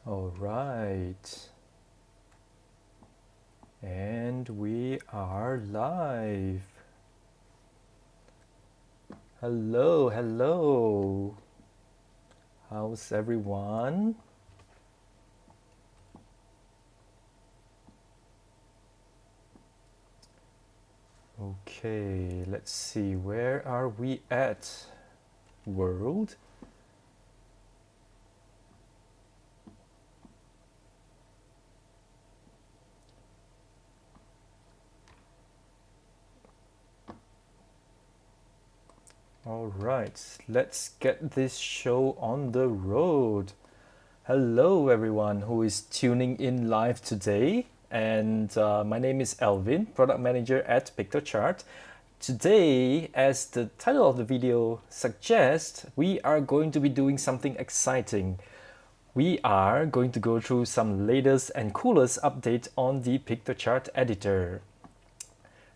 All right. And we are live. Hello, hello. How's everyone? Okay, let's see. Where are we at? World? All right, let's get this show on the road. Hello, everyone who is tuning in live today. And my name is Elvin, product manager at Piktochart. Today, as the title of the video suggests, we are going to be doing something exciting. We are going to go through some latest and coolest update on the Piktochart editor.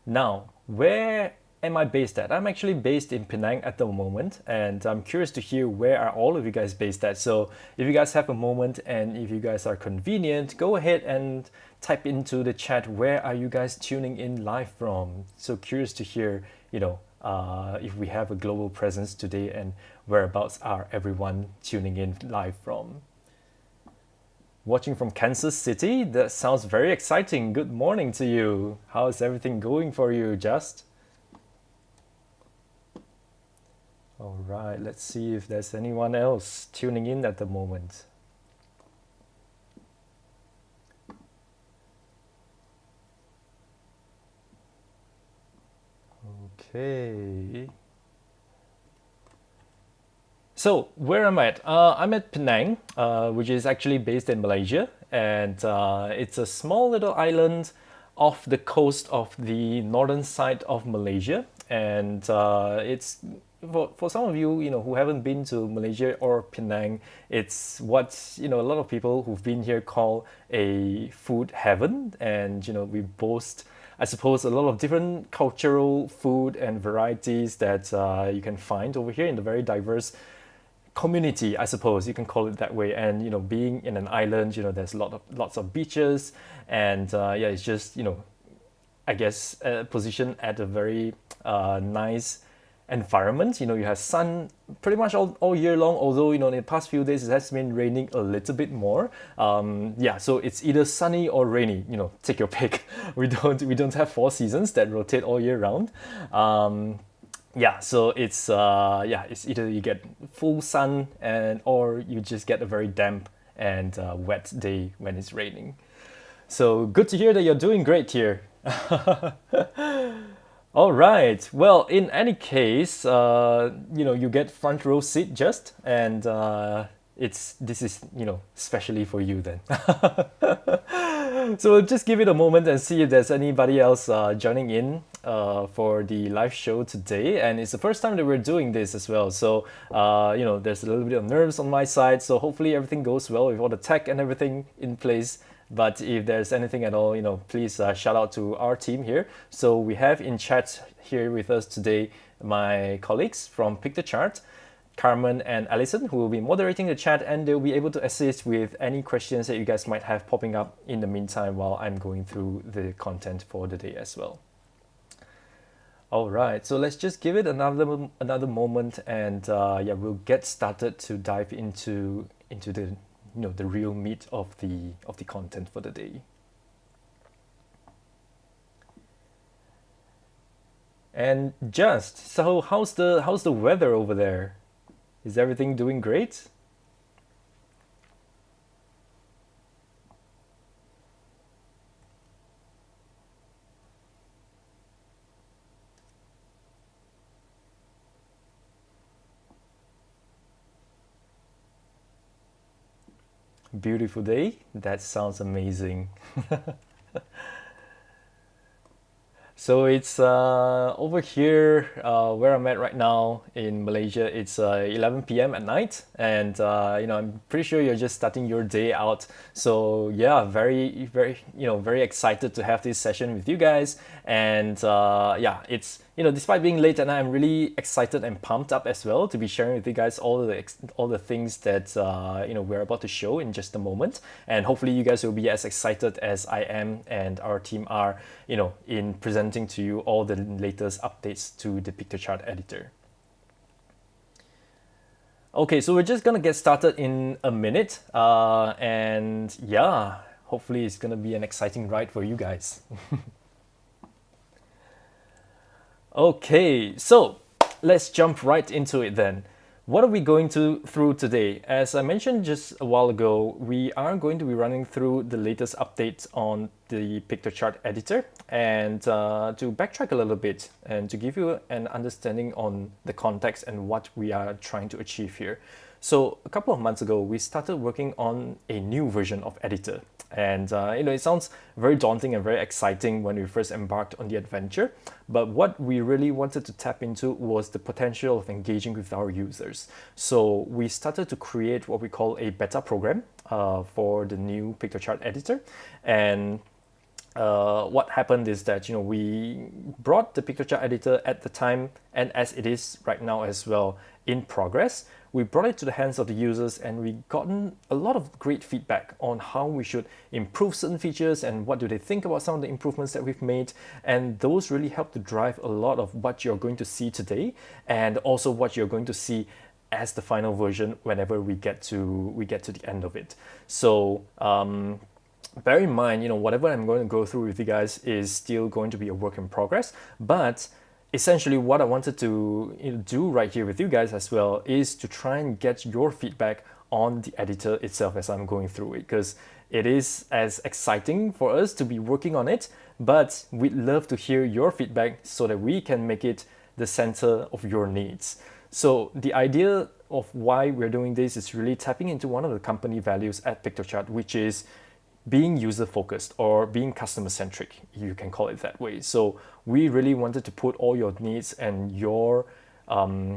Now, where am I based at? I'm actually based in Penang at the moment, and I'm curious to hear where are all of you guys based at. So if you guys have a moment and if you guys are convenient, go ahead and type into the chat where are you guys tuning in live from. So curious to hear, if we have a global presence today and whereabouts are everyone tuning in live from. Watching from Kansas City? That sounds very exciting. Good morning to you. How's everything going for you, Just? All right, let's see if there's anyone else tuning in at the moment. Okay. So, where am I at? I'm at Penang, which is actually based in Malaysia, and it's a small little island off the coast of the northern side of Malaysia. And it's for some of you, who haven't been to Malaysia or Penang, it's what a lot of people who've been here call a food heaven, and we boast, I suppose, a lot of different cultural food and varieties that you can find over here in the very diverse community, I suppose you can call it that way. And being in an island, there's lots of beaches, and yeah, it's just I guess positioned at a very nice environment. You have sun pretty much all year long, although in the past few days it has been raining a little bit more. Yeah, so it's either sunny or rainy, take your pick. We don't have four seasons that rotate all year round. Yeah, so it's either you get full sun and or you just get a very damp and wet day when it's raining. So good to hear that you're doing great here. All right. Well, in any case, you get front row seat just, and this is specially for you then. So just give it a moment and see if there's anybody else joining in for the live show today. And it's the first time that we're doing this as well. So, there's a little bit of nerves on my side. So hopefully everything goes well with all the tech and everything in place. But if there's anything at all, please shout out to our team here. So we have in chat here with us today my colleagues from Piktochart, Carmen and Alison, who will be moderating the chat, and they'll be able to assist with any questions that you guys might have popping up in the meantime while I'm going through the content for the day as well. All right, so let's just give it another moment, and yeah, we'll get started to dive into the the real meat of the content for the day. And just so, how's the weather over there? Is everything doing great? Beautiful day. That sounds amazing. So it's over here where I'm at right now in Malaysia. It's 11 p.m. at night, and I'm pretty sure you're just starting your day out. So yeah, very very excited to have this session with you guys. And yeah, it's despite being late at night, I'm really excited and pumped up as well to be sharing with you guys all the things that we're about to show in just a moment. And hopefully you guys will be as excited as I am and our team are, in presenting to you all the latest updates to the Piktochart editor. Okay, so we're just gonna get started in a minute, and yeah, hopefully it's gonna be an exciting ride for you guys. Okay, so let's jump right into it then. What are we going through today? As I mentioned just a while ago, we are going to be running through the latest updates on the Piktochart editor, and to backtrack a little bit and to give you an understanding on the context and what we are trying to achieve here. So a couple of months ago, we started working on a new version of editor. And it sounds very daunting and very exciting when we first embarked on the adventure. But what we really wanted to tap into was the potential of engaging with our users. So we started to create what we call a beta program for the new Piktochart editor. And what happened is that we brought the Piktochart editor at the time, and as it is right now as well, in progress. We brought it to the hands of the users, and we gotten a lot of great feedback on how we should improve certain features and what do they think about some of the improvements that we've made. And those really help to drive a lot of what you're going to see today, and also what you're going to see as the final version whenever we get to the end of it. So bear in mind, whatever I'm going to go through with you guys is still going to be a work in progress, but essentially what I wanted to do right here with you guys as well is to try and get your feedback on the editor itself as I'm going through it, because it is as exciting for us to be working on it, but we'd love to hear your feedback so that we can make it the center of your needs. So the idea of why we're doing this is really tapping into one of the company values at Piktochart, which is being user-focused or being customer-centric, you can call it that way. So we really wanted to put all your needs and your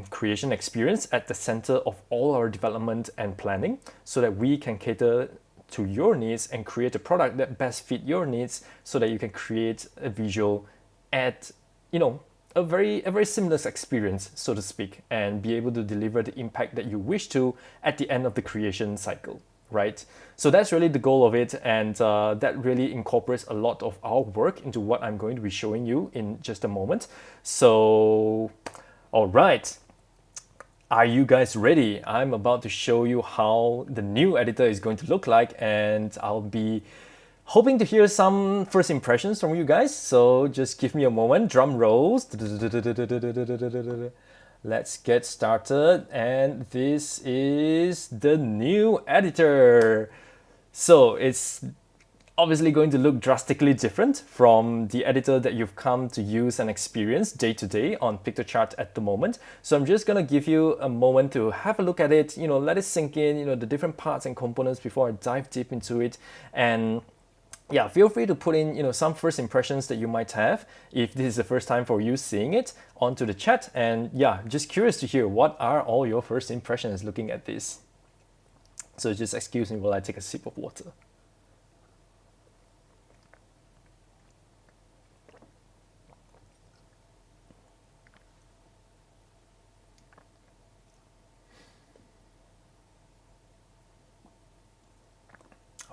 creation experience at the center of all our development and planning, so that we can cater to your needs and create a product that best fit your needs, so that you can create a visual at a very seamless experience, so to speak, and be able to deliver the impact that you wish to at the end of the creation cycle. Right? So that's really the goal of it, and that really incorporates a lot of our work into what I'm going to be showing you in just a moment. So, all right. Are you guys ready? I'm about to show you how the new editor is going to look like, and I'll be hoping to hear some first impressions from you guys. So just give me a moment, drum rolls. Let's get started, and this is the new editor. So it's obviously going to look drastically different from the editor that you've come to use and experience day to day on Piktochart at the moment. So I'm just gonna give you a moment to have a look at it, let it sink in, the different parts and components before I dive deep into it. And yeah, feel free to put in, some first impressions that you might have if this is the first time for you seeing it onto the chat. And yeah, just curious to hear what are all your first impressions looking at this. So just excuse me while I take a sip of water.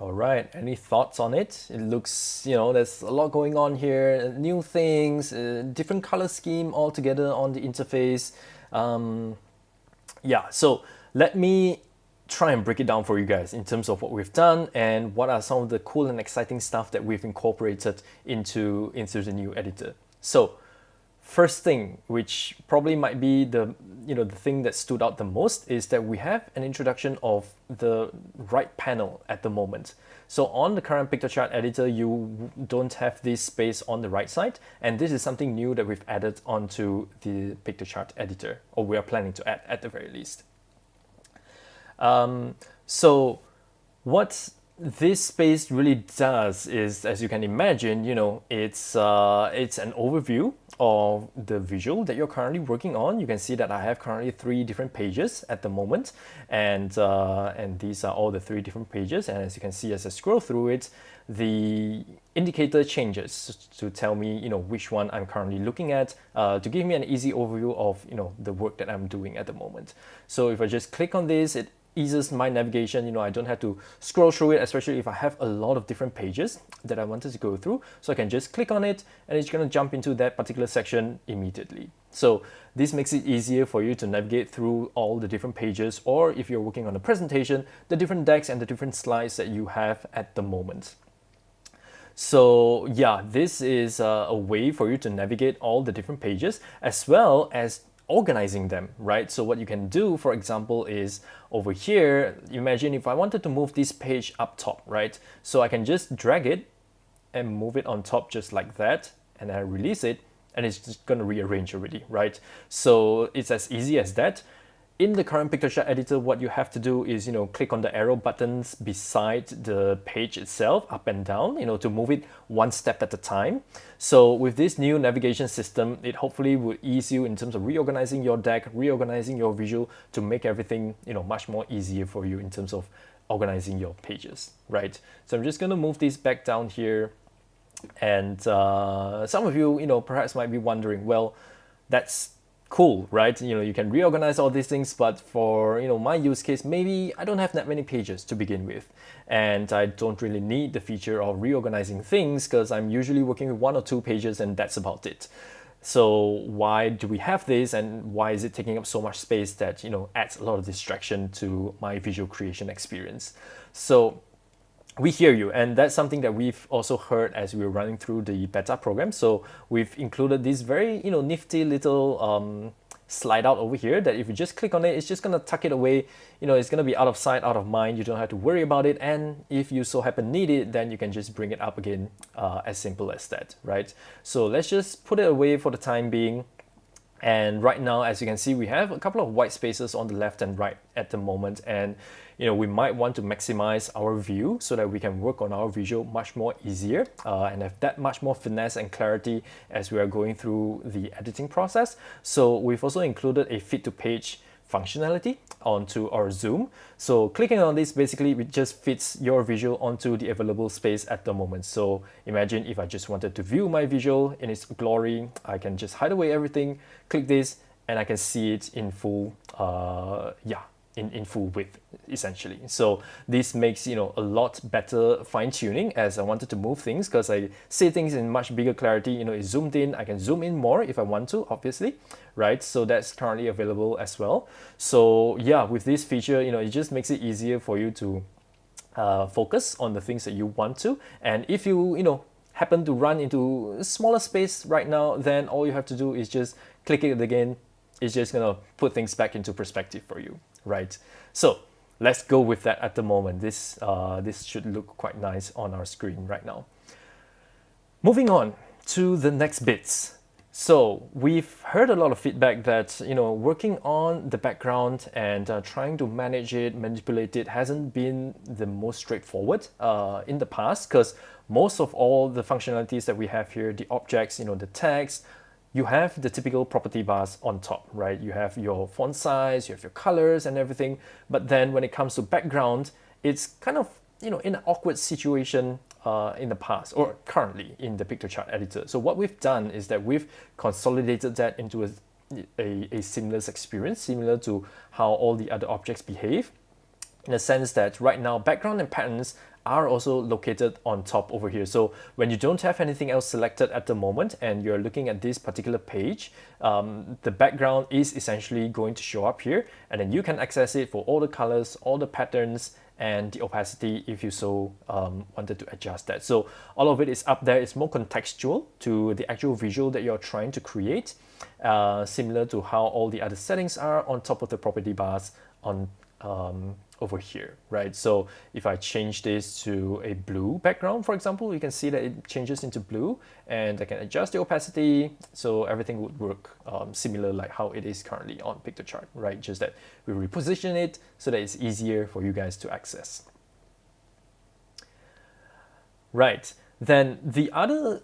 All right, any thoughts on it? It looks, there's a lot going on here, new things, different color scheme altogether on the interface. Yeah, so let me try and break it down for you guys in terms of what we've done and what are some of the cool and exciting stuff that we've incorporated into the new editor. So first thing, which probably might be the thing that stood out the most, is that we have an introduction of the right panel at the moment. So on the current Piktochart editor, you don't have this space on the right side, and this is something new that we've added onto the Piktochart editor, or we are planning to add at the very least. So what this space really does is, as you can imagine, it's an overview of the visual that you're currently working on. You can see that I have currently 3 different pages at the moment, and these are all the 3 different pages. And as you can see, as I scroll through it, the indicator changes to tell me, which one I'm currently looking at, to give me an easy overview of, the work that I'm doing at the moment. So if I just click on this, it eases my navigation. I don't have to scroll through it, especially if I have a lot of different pages that I wanted to go through. So I can just click on it and it's going to jump into that particular section immediately. So this makes it easier for you to navigate through all the different pages, or if you're working on a presentation, the different decks and the different slides that you have at the moment. So yeah, this is a way for you to navigate all the different pages as well as organizing them, right? So what you can do, for example, is over here, imagine if I wanted to move this page up top, right? So I can just drag it and move it on top just like that, and I release it, and it's just going to rearrange already, right? So it's as easy as that. In the current Piktochart editor, what you have to do is, click on the arrow buttons beside the page itself, up and down, to move it one step at a time. So with this new navigation system, it hopefully will ease you in terms of reorganizing your deck, reorganizing your visual, to make everything, much more easier for you in terms of organizing your pages, right? So I'm just going to move this back down here. And some of you, perhaps might be wondering, well, that's cool, right? You can reorganize all these things, but for my use case, maybe I don't have that many pages to begin with, and I don't really need the feature of reorganizing things because I'm usually working with 1 or 2 pages and that's about it. So why do we have this, and why is it taking up so much space that adds a lot of distraction to my visual creation experience? So we hear you, and that's something that we've also heard as we were running through the beta program. So we've included this very nifty little slide out over here that if you just click on it, it's just gonna tuck it away. It's gonna be out of sight, out of mind. You don't have to worry about it, and if you so happen need it, then you can just bring it up again, as simple as that, right? So let's just put it away for the time being. And right now, as you can see, we have a couple of white spaces on the left and right at the moment, and we might want to maximize our view so that we can work on our visual much more easier, and have that much more finesse and clarity as we are going through the editing process. So we've also included a fit to page functionality onto our zoom. So clicking on this, basically it just fits your visual onto the available space at the moment. So imagine if I just wanted to view my visual in its glory, I can just hide away everything, click this, and I can see it in full, in full width, essentially. So this makes a lot better fine-tuning as I wanted to move things, because I see things in much bigger clarity. It's zoomed in. I can zoom in more if I want to, obviously, right? So that's currently available as well. So yeah, with this feature, it just makes it easier for you to focus on the things that you want to. And if you happen to run into a smaller space right now, then all you have to do is just click it again. It's just gonna put things back into perspective for you, right? So let's go with that at the moment. This should look quite nice on our screen right now. Moving on to the next bits. So we've heard a lot of feedback that working on the background and trying to manage it, manipulate it, hasn't been the most straightforward in the past, because most of all the functionalities that we have here, the objects, the text, you have the typical property bars on top, right? You have your font size, you have your colors and everything. But then when it comes to background, it's kind of, in an awkward situation in the past, or currently in the Piktochart editor. So what we've done is that we've consolidated that into a seamless experience, similar to how all the other objects behave, in a sense that right now background and patterns are also located on top over here. So when you don't have anything else selected at the moment and you're looking at this particular page, the background is essentially going to show up here, and then you can access it for all the colors, all the patterns, and the opacity if you so wanted to adjust that. So all of it is up there. It's more contextual to the actual visual that you're trying to create, similar to how all the other settings are on top of the property bars on over here, right? So if I change this to a blue background, for example, you can see that it changes into blue, and I can adjust the opacity, so everything would work similar like how it is currently on Piktochart, right? Just that we reposition it so that it's easier for you guys to access. Right. Then the other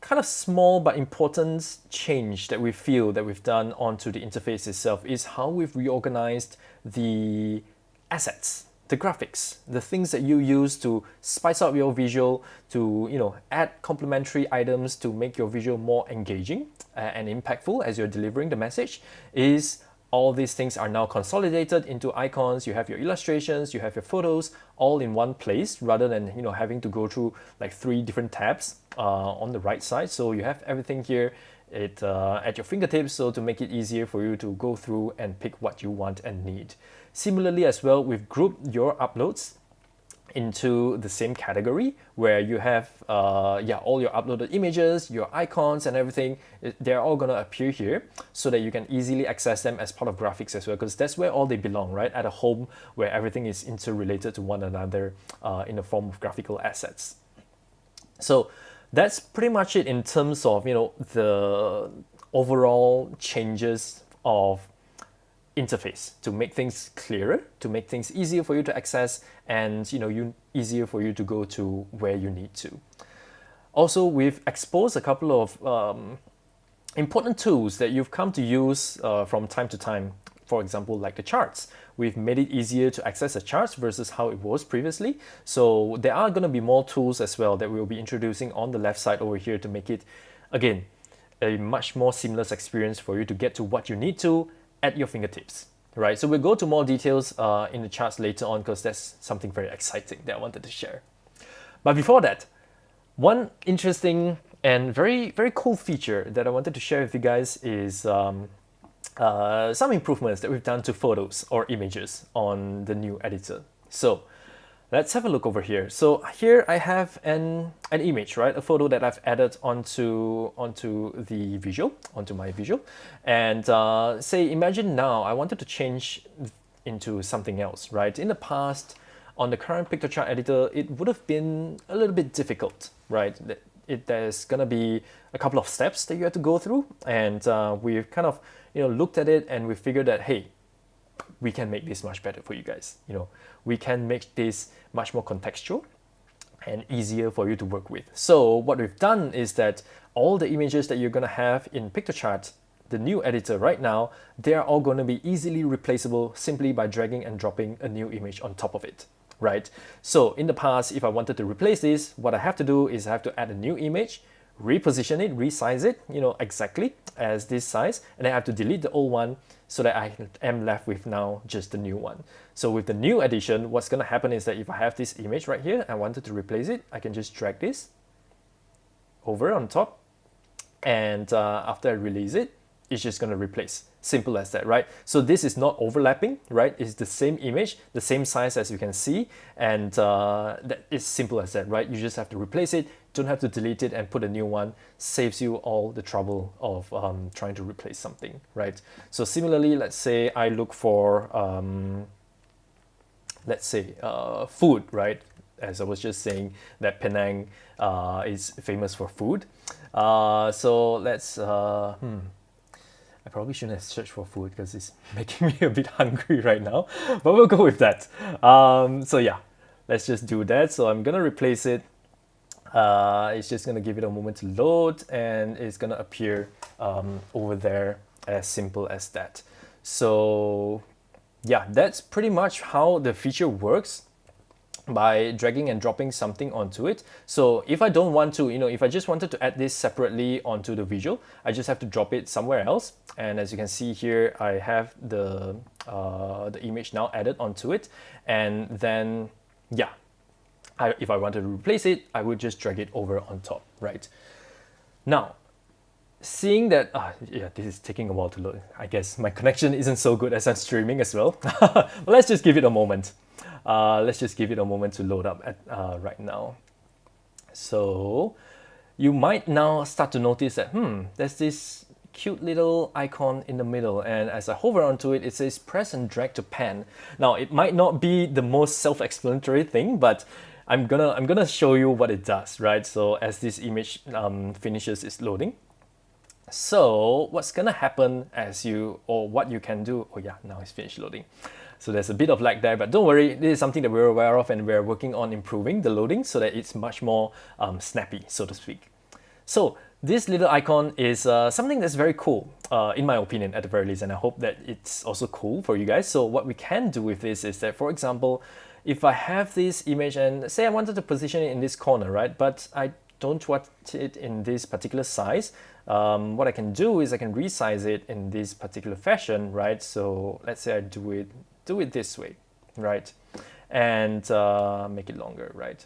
kind of small but important change that we feel that we've done onto the interface itself is how we've reorganized the assets, the graphics, the things that you use to spice up your visual, to add complementary items to make your visual more engaging and impactful as you're delivering the message. Is all these things are now consolidated into icons. You have your illustrations, you have your photos, all in one place, rather than having to go through like 3 different tabs on the right side. So you have everything here at your fingertips, so to make it easier for you to go through and pick what you want and need. Similarly as well, we've grouped your uploads into the same category where you have all your uploaded images, your icons and everything. They're all gonna appear here so that you can easily access them as part of graphics as well, because that's where all they belong, right? At a home where everything is interrelated to one another in the form of graphical assets. So that's pretty much it in terms of the overall changes of interface to make things clearer, to make things easier for you to access, and easier for you to go to where you need to. Also, we've exposed a couple of important tools that you've come to use from time to time. For example, like the charts. We've made it easier to access the charts versus how it was previously. So there are going to be more tools as well that we'll be introducing on the left side over here to make it, again, a much more seamless experience for you to get to what you need to at your fingertips, right? So we'll go to more details in the charts later on, because that's something very exciting that I wanted to share. But before that, one interesting and very, very cool feature that I wanted to share with you guys is some improvements that we've done to photos or images on the new editor. So let's have a look over here. So here I have an image, right? A photo that I've added onto the visual, onto my visual. And say, imagine now I wanted to change into something else, right? In the past, on the current Piktochart editor, it would have been a little bit difficult, right? There's gonna be a couple of steps that you have to go through, and we've kind of looked at it and we figured that, hey, we can make this much better for you guys. We can make this much more contextual and easier for you to work with. So what we've done is that all the images that you're gonna have in Piktochart, the new editor right now, they are all gonna be easily replaceable simply by dragging and dropping a new image on top of it, right? So in the past, if I wanted to replace this, what I have to do is I have to add a new image, reposition it, resize it, exactly as this size, and I have to delete the old one so that I am left with now just the new one. So with the new edition, what's gonna happen is that if I have this image right here, I wanted to replace it, I can just drag this over on top, and after I release it, it's just gonna replace. Simple as that, right? So this is not overlapping, right? It's the same image, the same size as you can see, and that is simple as that, right? You just have to replace it, don't have to delete it and put a new one. Saves you all the trouble of trying to replace something, right? So similarly, let's say I look for, let's say food, right? As I was just saying, that Penang is famous for food. So let's, I probably shouldn't have searched for food because it's making me a bit hungry right now, but we'll go with that. So yeah, let's just do that. So I'm gonna replace it. It's just gonna give it a moment to load, and it's gonna appear over there, as simple as that. So yeah, that's pretty much how the feature works, by dragging and dropping something onto it. So if I don't want to, if I just wanted to add this separately onto the visual, I just have to drop it somewhere else. And as you can see here, I have the image now added onto it. And then, yeah, if I wanted to replace it, I would just drag it over on top, right? Now, seeing that, yeah, this is taking a while to load. I guess my connection isn't so good as I'm streaming as well. But let's just give it a moment. Let's just give it a moment to load up right now. So you might now start to notice that, there's this cute little icon in the middle, and as I hover onto it, it says press and drag to pan. Now it might not be the most self-explanatory thing, but I'm gonna show you what it does, right? So as this image finishes its loading, so what's gonna happen what you can do, oh yeah, now it's finished loading. So there's a bit of lag there, but don't worry, this is something that we're aware of and we're working on improving the loading so that it's much more snappy, so to speak. So this little icon is something that's very cool, in my opinion, at the very least, and I hope that it's also cool for you guys. So what we can do with this is that, for example, if I have this image and say I wanted to position it in this corner, right? But I don't want it in this particular size. What I can do is I can resize it in this particular fashion, right? So let's say I do it this way, right? And make it longer, right?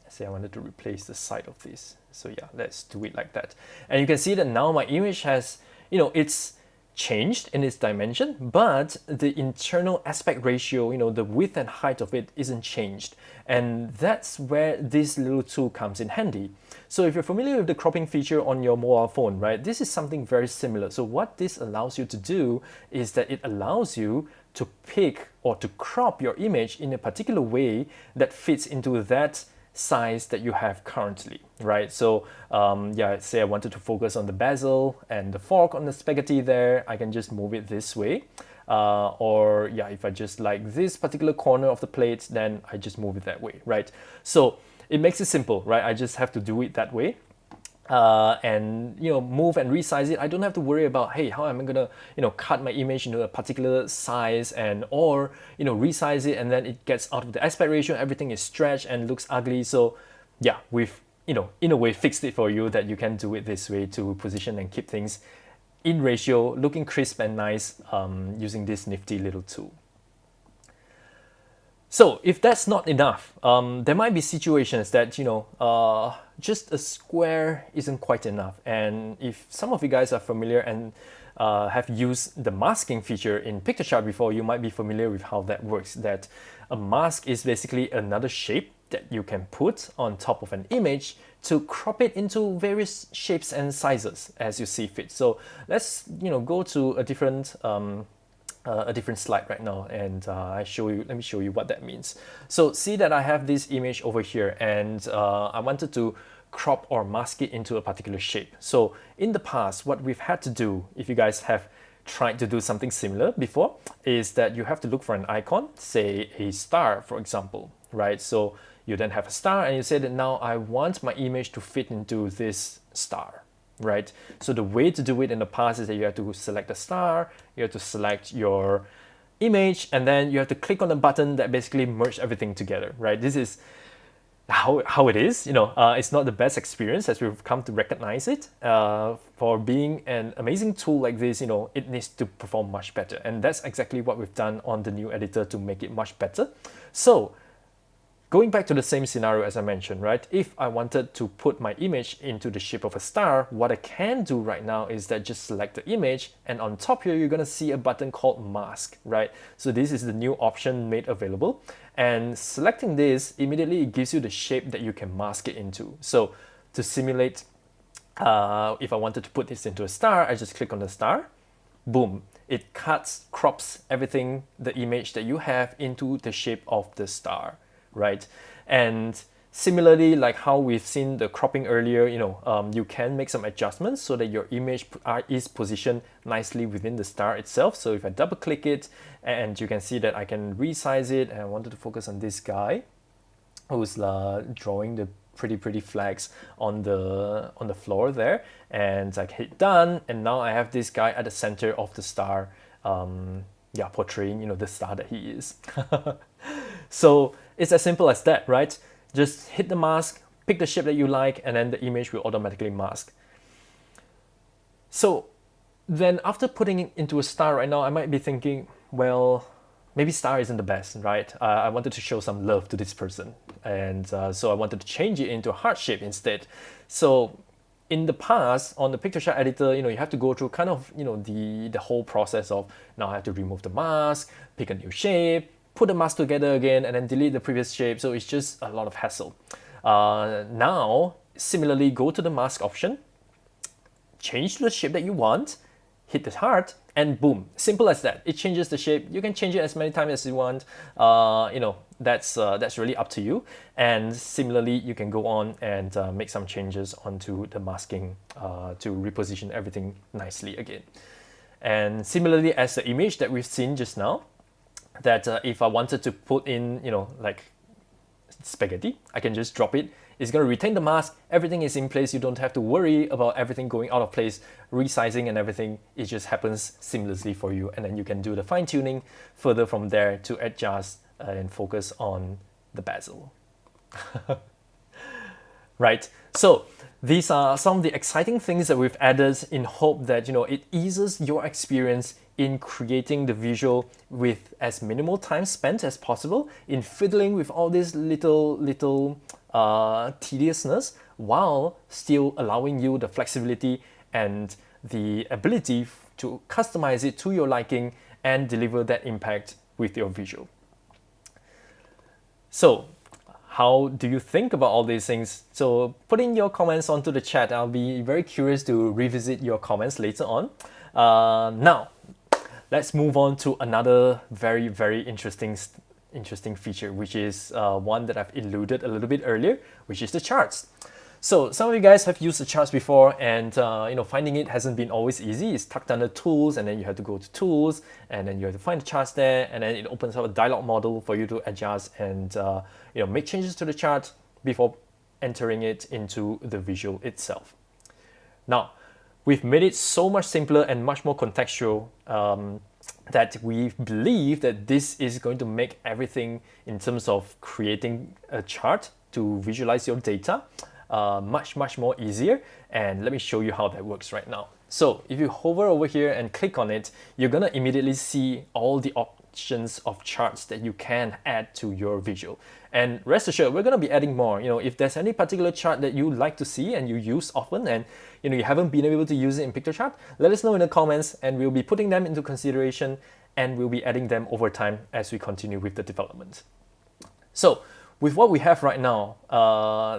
Say I wanted to replace the side of this. So yeah, let's do it like that. And you can see that now my image has, it's changed in its dimension, but the internal aspect ratio, the width and height of it isn't changed. And that's where this little tool comes in handy. So if you're familiar with the cropping feature on your mobile phone, right, this is something very similar. So what this allows you to do is that it allows you to pick or to crop your image in a particular way that fits into that size that you have currently, right? So yeah, say I wanted to focus on the basil and the fork on the spaghetti there, I can just move it this way. Or yeah, if I just like this particular corner of the plate, then I just move it that way, right? So it makes it simple, right? I just have to do it that way. And move and resize it. I don't have to worry about, hey, how am I gonna cut my image into a particular size and or resize it and then it gets out of the aspect ratio, everything is stretched and looks ugly. So yeah, we've in a way fixed it for you that you can do it this way to position and keep things in ratio, looking crisp and nice, using this nifty little tool. So if that's not enough, there might be situations that, just a square isn't quite enough. And if some of you guys are familiar and have used the masking feature in Piktochart before, you might be familiar with how that works, that a mask is basically another shape that you can put on top of an image to crop it into various shapes and sizes as you see fit. So let's, go to a different slide right now, and let me show you what that means. So see that I have this image over here, and I wanted to crop or mask it into a particular shape. So in the past, what we've had to do, if you guys have tried to do something similar before, is that you have to look for an icon, say a star, for example, right? So you then have a star and you say that now I want my image to fit into this star, right? So the way to do it in the past is that you have to select a star, you have to select your image, and then you have to click on the button that basically merge everything together, right? This is how it is. It's not the best experience as we've come to recognize it. For being an amazing tool like this, it needs to perform much better. And that's exactly what we've done on the new editor to make it much better. So going back to the same scenario as I mentioned, right? If I wanted to put my image into the shape of a star, what I can do right now is that just select the image, and on top here, you're gonna see a button called mask, right? So this is the new option made available. And selecting this, immediately it gives you the shape that you can mask it into. So to simulate, if I wanted to put this into a star, I just click on the star, boom. It crops everything, the image that you have into the shape of the star, right? And similarly, like how we've seen the cropping earlier, you can make some adjustments so that your image is positioned nicely within the star itself. So if I double click it, and you can see that I can resize it, and I wanted to focus on this guy who's drawing the pretty flags on the floor there, and I hit done, and now I have this guy at the center of the star, portraying the star that he is. So it's as simple as that, right? Just hit the mask, pick the shape that you like, and then the image will automatically mask. So then after putting it into a star right now, I might be thinking, well, maybe star isn't the best, right? I wanted to show some love to this person. And so I wanted to change it into a heart shape instead. So in the past, on the Piktochart editor, you have to go through kind of, the whole process of, now I have to remove the mask, pick a new shape, put the mask together again, and then delete the previous shape. So it's just a lot of hassle. Now, similarly, go to the mask option, change the shape that you want, hit the heart, and boom, simple as that. It changes the shape. You can change it as many times as you want. That's really up to you. And similarly, you can go on and make some changes onto the masking to reposition everything nicely again. And similarly as the image that we've seen just now, that if I wanted to put in, like spaghetti, I can just drop it. It's going to retain the mask. Everything is in place. You don't have to worry about everything going out of place, resizing and everything. It just happens seamlessly for you. And then you can do the fine tuning further from there to adjust and focus on the bezel. Right. So these are some of the exciting things that we've added in hope that, it eases your experience in creating the visual with as minimal time spent as possible in fiddling with all this little tediousness, while still allowing you the flexibility and the ability to customize it to your liking and deliver that impact with your visual. So how do you think about all these things? So put in your comments onto the chat. I'll be very curious to revisit your comments later on. Now, let's move on to another very interesting feature, which is one that I've alluded a little bit earlier, which is the charts. So some of you guys have used the charts before, and finding it hasn't been always easy. It's tucked under tools, and then you have to go to tools, and then you have to find the charts there, and then it opens up a dialog model for you to adjust and make changes to the chart before entering it into the visual itself. Now, we've made it so much simpler and much more contextual that we believe that this is going to make everything in terms of creating a chart to visualize your data much more easier. And let me show you how that works right now. So if you hover over here and click on it, you're gonna immediately see all the options of charts that you can add to your visual. And rest assured, we're gonna be adding more. If there's any particular chart that you like to see and you use often, and you haven't been able to use it in Piktochart, let us know in the comments, and we'll be putting them into consideration, and we'll be adding them over time as we continue with the development. So with what we have right now,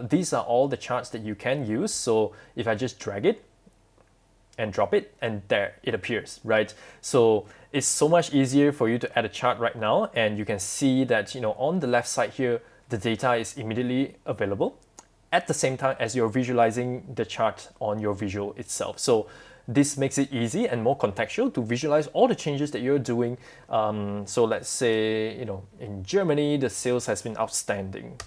these are all the charts that you can use. So if I just drag it and drop it, and there it appears, right? So it's so much easier for you to add a chart right now, and you can see that on the left side here, the data is immediately available at the same time as you're visualizing the chart on your visual itself. So this makes it easy and more contextual to visualize all the changes that you're doing. So let's say, in Germany, the sales has been outstanding,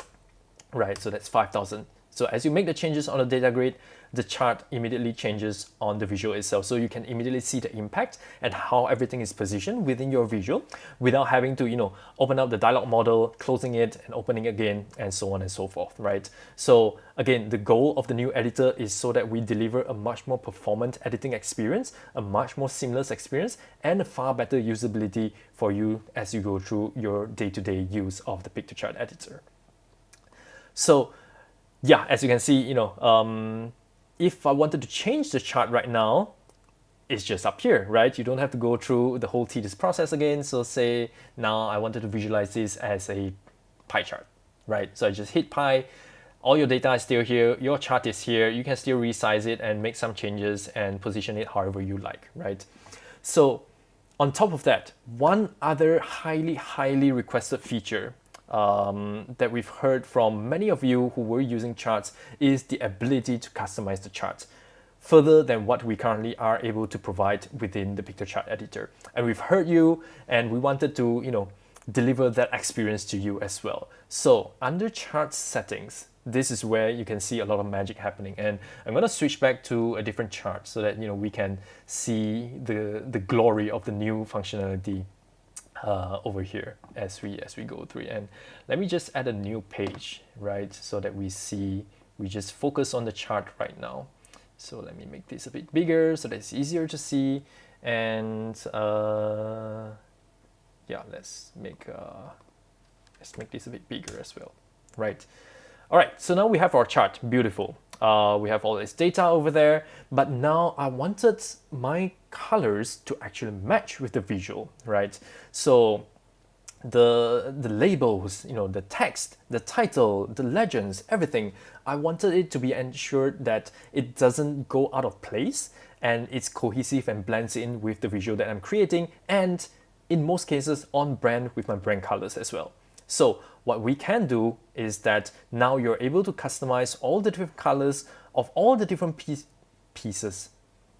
right? So that's 5,000. So as you make the changes on the data grid, the chart immediately changes on the visual itself. So you can immediately see the impact and how everything is positioned within your visual without having to, open up the dialog model, closing it and opening again, and so on and so forth, right? So again, the goal of the new editor is so that we deliver a much more performant editing experience, a much more seamless experience, and a far better usability for you as you go through your day-to-day use of the Piktochart editor. So yeah, as you can see, if I wanted to change the chart right now, it's just up here, right? You don't have to go through the whole tedious process again. So say now I wanted to visualize this as a pie chart, right? So I just hit pie, all your data is still here, your chart is here, you can still resize it and make some changes and position it however you like, right? So on top of that, one other highly requested feature that we've heard from many of you who were using charts is the ability to customize the charts further than what we currently are able to provide within the Piktochart editor. And we've heard you, and we wanted to, deliver that experience to you as well. So under chart settings, this is where you can see a lot of magic happening. And I'm gonna switch back to a different chart so that we can see the glory of the new functionality over here as we go through it. And let me just add a new page, right? So that we just focus on the chart right now. So let me make this a bit bigger so that it's easier to see. And yeah, let's make this a bit bigger as well, right? All right, so now we have our chart, beautiful. We have all this data over there, but now I wanted my colors to actually match with the visual, right? So the labels, the text, the title, the legends, everything, I wanted it to be ensured that it doesn't go out of place and it's cohesive and blends in with the visual that I'm creating, and in most cases on brand with my brand colors as well. So what we can do is that now you're able to customize all the different colors of all the different pieces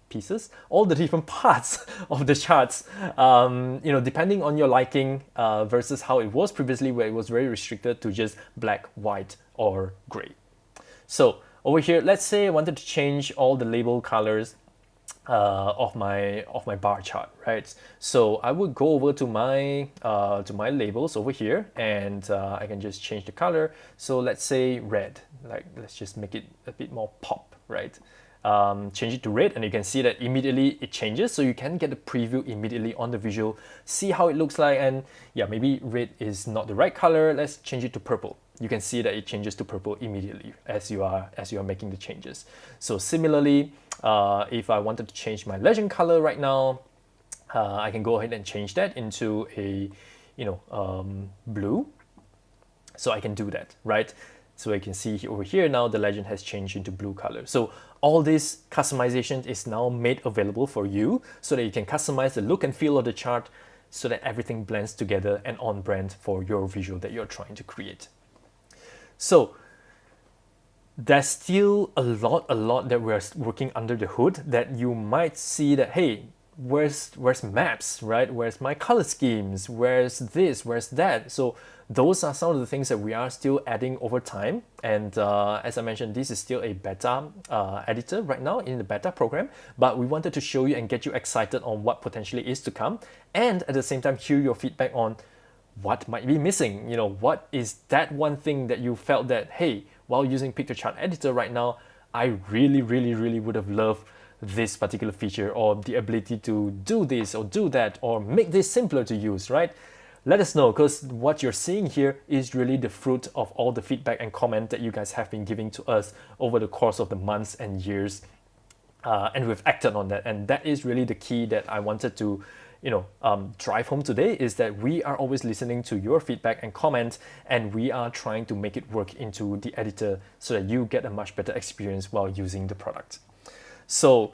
pieces, all the different parts of the charts, depending on your liking, versus how it was previously, where it was very restricted to just black, white, or gray. So over here, let's say I wanted to change all the label colors of my bar chart, right? So I would go over to my labels over here, and I can just change the color. So let's say red, like let's just make it a bit more pop, right? Change it to red, and you can see that immediately it changes, so you can get a preview immediately on the visual, see how it looks like. And yeah, maybe red is not the right color, let's change it to purple. You can see that it changes to purple immediately as you are making the changes. So similarly, if I wanted to change my legend color right now, I can go ahead and change that into a blue. So I can do that, right? So you can see over here now the legend has changed into blue color. So all this customization is now made available for you, so that you can customize the look and feel of the chart, so that everything blends together and on brand for your visual that you're trying to create. So there's still a lot that we're working under the hood, that you might see that, hey, where's maps, right? Where's my color schemes? Where's this? Where's that? So those are some of the things that we are still adding over time. And as I mentioned, this is still a beta editor right now in the beta program, but we wanted to show you and get you excited on what potentially is to come, and at the same time hear your feedback on what might be missing. What is that one thing that you felt that, hey, while using Piktochart editor right now, I really would have loved this particular feature, or the ability to do this or do that, or make this simpler to use, right? Let us know, because what you're seeing here is really the fruit of all the feedback and comment that you guys have been giving to us over the course of the months and years, and we've acted on that. And that is really the key that I wanted to drive home today, is that we are always listening to your feedback and comment, and we are trying to make it work into the editor so that you get a much better experience while using the product. So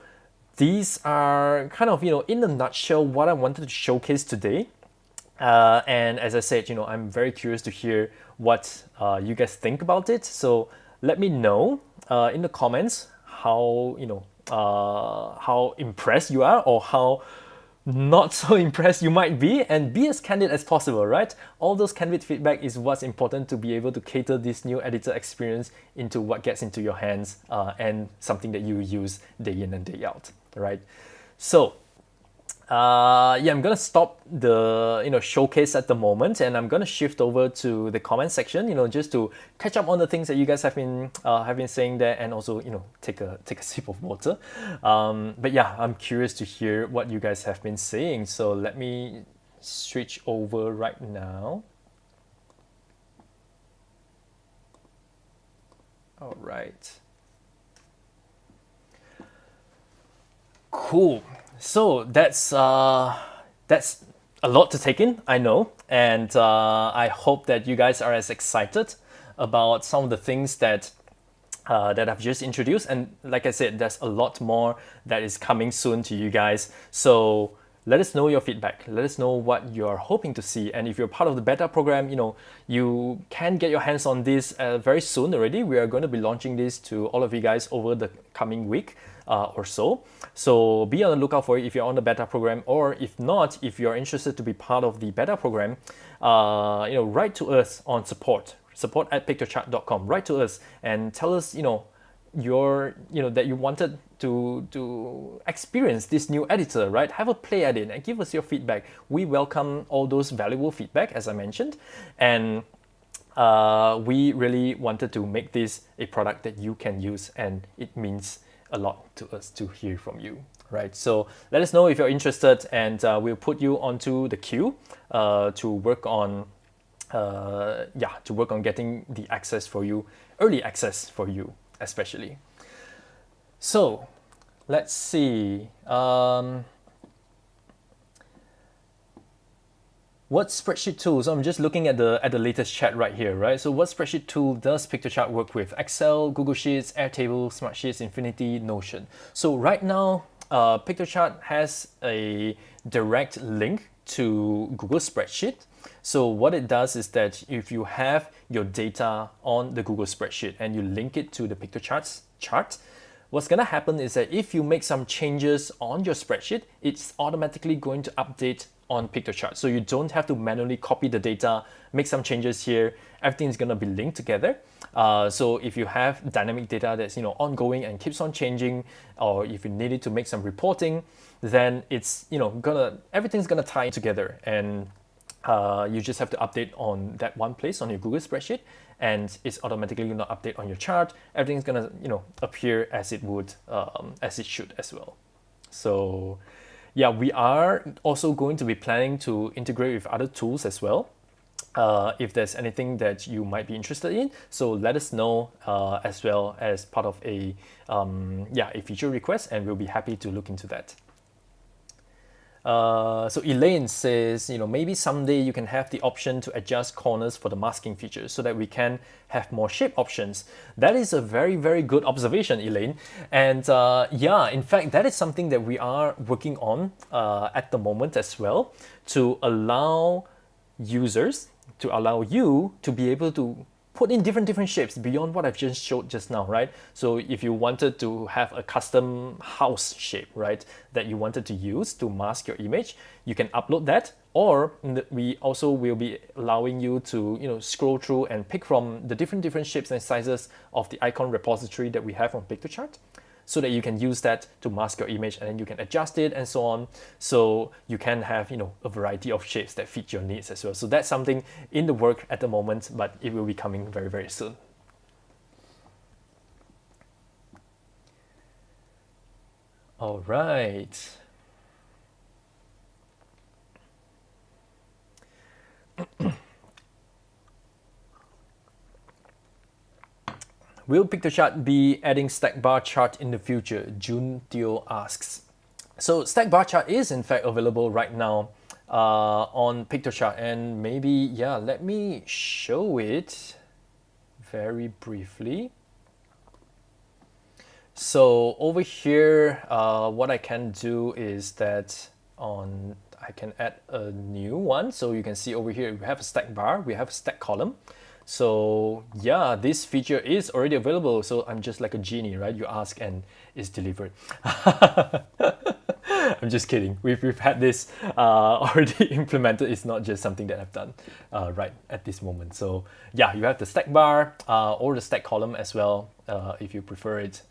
these are kind of, in a nutshell, what I wanted to showcase today. And as I said, I'm very curious to hear what you guys think about it. So let me know in the comments how impressed you are, or how not so impressed you might be, and be as candid as possible, right? All those candid feedback is what's important to be able to cater this new editor experience into what gets into your hands, and something that you use day in and day out, right? So I'm gonna stop the showcase at the moment, and I'm gonna shift over to the comment section, just to catch up on the things that you guys have been saying there, and also take a sip of water. But yeah, I'm curious to hear what you guys have been saying. So let me switch over right now. All right. Cool. So that's a lot to take in, I know, and I hope that you guys are as excited about some of the things that I've just introduced. And like I said, there's a lot more that is coming soon to you guys. So let us know your feedback. Let us know what you're hoping to see. And if you're part of the beta program, you can get your hands on this very soon already. We are going to be launching this to all of you guys over the coming week or so. So be on the lookout for it if you're on the beta program, or if not, if you're interested to be part of the beta program, write to us on support@piktochart.com. Write to us and tell us, that you wanted to experience this new editor, right? Have a play at it and give us your feedback. We welcome all those valuable feedback, as I mentioned, and we really wanted to make this a product that you can use, and it means a lot to us to hear from you, right? So let us know if you're interested, and we'll put you onto the queue to work on getting the access for you, early access for you especially. So let's see. What spreadsheet tools? I'm just looking at the latest chat right here, right? So what spreadsheet tool does Piktochart work with? Excel, Google Sheets, Airtable, Smartsheets, Infinity, Notion. So right now, Piktochart has a direct link to Google Spreadsheet. So what it does is that if you have your data on the Google Spreadsheet and you link it to the Piktochart chart, what's going to happen is that if you make some changes on your spreadsheet, it's automatically going to update on Piktochart. So you don't have to manually copy the data, make some changes here. Everything's going to be linked together. So if you have dynamic data that's ongoing and keeps on changing, or if you needed to make some reporting, then it's everything's gonna tie together, and you just have to update on that one place on your Google spreadsheet, and it's automatically gonna update on your chart. Everything's gonna appear as it would, as it should as well. So yeah, we are also going to be planning to integrate with other tools as well. If there's anything that you might be interested in, so let us know as well as part of a feature request, and we'll be happy to look into that. So Elaine says, maybe someday you can have the option to adjust corners for the masking feature so that we can have more shape options. That is a very, very good observation, Elaine. And in fact, that is something that we are working on at the moment as well, to allow users, to allow you to be able to put in different shapes beyond what I've just showed just now, right? So if you wanted to have a custom house shape, right, that you wanted to use to mask your image, you can upload that, or we also will be allowing you to scroll through and pick from the different shapes and sizes of the icon repository that we have on Piktochart, so that you can use that to mask your image, and then you can adjust it and so on. So you can have a variety of shapes that fit your needs as well. So that's something in the work at the moment, but it will be coming very, very soon. All right. Will Piktochart be adding stack bar chart in the future? Jun Teo asks. So stack bar chart is in fact available right now on Piktochart, and maybe, let me show it very briefly. So over here, what I can do is that I can add a new one. So you can see over here, we have a stack bar, we have a stack column. So yeah, this feature is already available. So I'm just like a genie, right? You ask and it's delivered. I'm just kidding. We've had this already implemented. It's not just something that I've done right at this moment. So yeah, you have the stack bar or the stack column as well, if you prefer it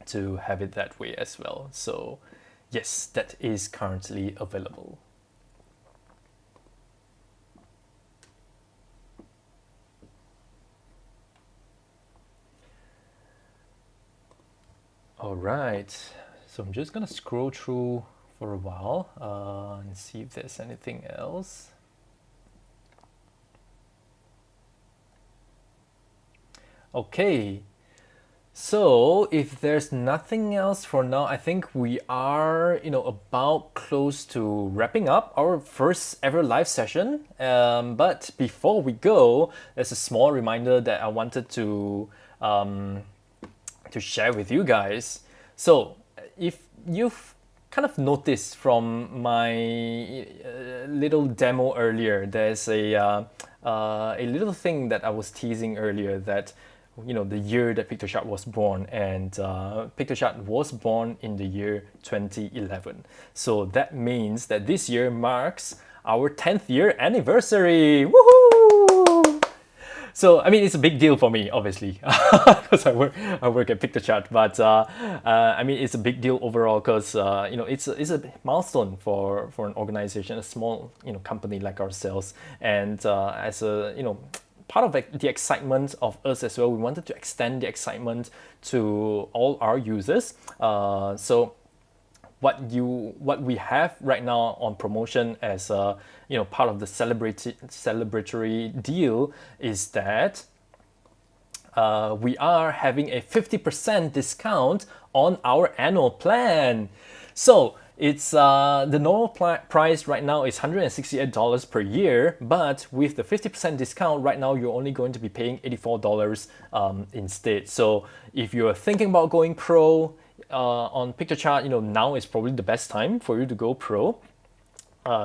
to have it that way as well. So yes, that is currently available. All right, so I'm just gonna scroll through for a while and see if there's anything else. Okay, so if there's nothing else for now, I think we are, about close to wrapping up our first ever live session. But before we go, there's a small reminder that I wanted to share with you guys. So if you've kind of noticed from my little demo earlier, there's a little thing that I was teasing earlier, that the year that Piktochart was born, and Piktochart was born in the year 2011. So that means that this year marks our 10th year anniversary. Woohoo! So I mean, it's a big deal for me, obviously, because I work at Piktochart. But I mean, it's a big deal overall because it's a milestone for an organization, a small company like ourselves, and as a part of the excitement of us as well, we wanted to extend the excitement to all our users. So what we have right now on promotion as part of the celebratory deal is that we are having a 50% discount on our annual plan. So it's the normal price right now is $168 per year, but with the 50% discount right now, you're only going to be paying $84 instead. So if you're thinking about going pro on Piktochart, now is probably the best time for you to go pro.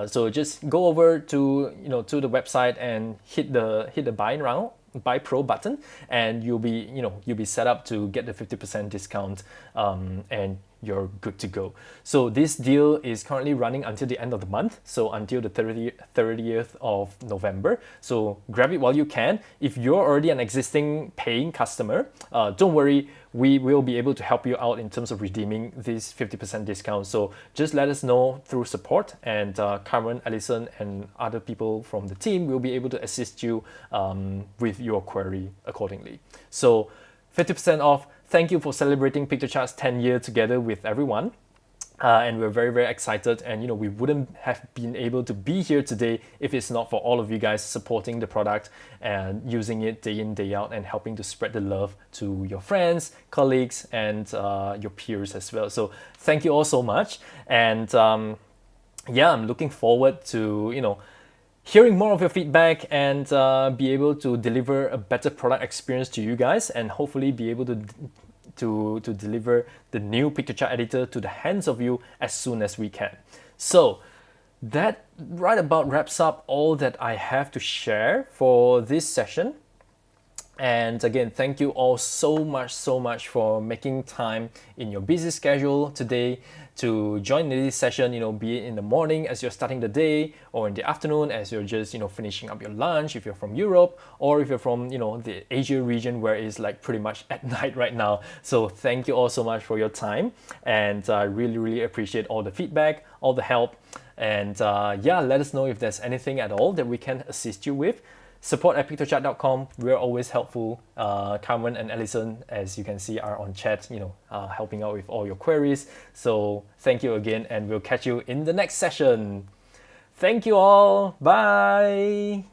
So just go over to to the website and hit the buy now buy pro button, and you'll be set up to get the 50% discount, and you're good to go. So this deal is currently running until the end of the month, so until the 30th of November. So grab it while you can. If you're already an existing paying customer, don't worry, we will be able to help you out in terms of redeeming this 50% discount. So just let us know through support, and Cameron, Allison, and other people from the team will be able to assist you with your query accordingly. So 50% off. Thank you for celebrating Piktochart 10 years together with everyone. And we're very, very excited. And we wouldn't have been able to be here today if it's not for all of you guys supporting the product and using it day in, day out, and helping to spread the love to your friends, colleagues, and your peers as well. So thank you all so much. And yeah, I'm looking forward to, hearing more of your feedback, and be able to deliver a better product experience to you guys, and hopefully be able to deliver the new Piktochart editor to the hands of you as soon as we can. So that right about wraps up all that I have to share for this session. And again, thank you all so much for making time in your busy schedule today to join this session, be it in the morning as you're starting the day, or in the afternoon as you're just, finishing up your lunch if you're from Europe, or if you're from, the Asia region where it's like pretty much at night right now. So thank you all so much for your time, and I really appreciate all the feedback, all the help, and yeah, let us know if there's anything at all that we can assist you with. Support@piktochart.com. We're always helpful. Cameron and Allison, as you can see, are on chat, helping out with all your queries. So thank you again, and we'll catch you in the next session. Thank you all. Bye.